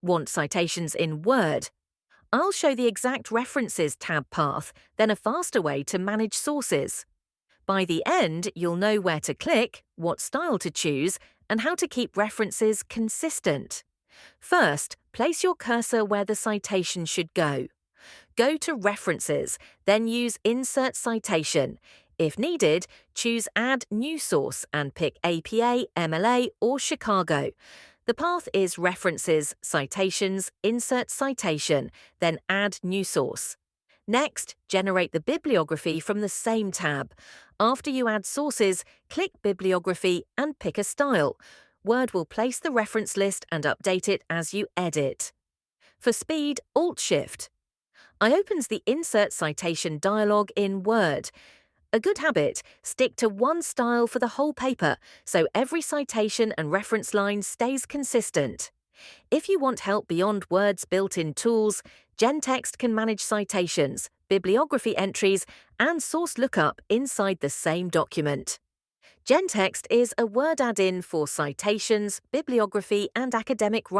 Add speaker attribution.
Speaker 1: Want citations in Word? I'll show the exact References tab path, then a faster way to manage sources. By the end, you'll know where to click, what style to choose, and how to keep references consistent. First, place your cursor where the citation should go. Go to References, then use Insert Citation. If needed, choose Add New Source and pick APA, MLA, or Chicago. The path is References, Citations, Insert Citation, then Add New Source. Next, generate the bibliography from the same tab. After you add sources, click Bibliography and pick a style. Word will place the reference list and update it as you edit. For speed, Alt-Shift. I opens the Insert Citation dialog in Word. A good habit, stick to one style for the whole paper, so every citation and reference line stays consistent. If you want help beyond Word's built-in tools, GenText can manage citations, bibliography entries, and source lookup inside the same document. GenText is a Word add-in for citations, bibliography, and academic writing.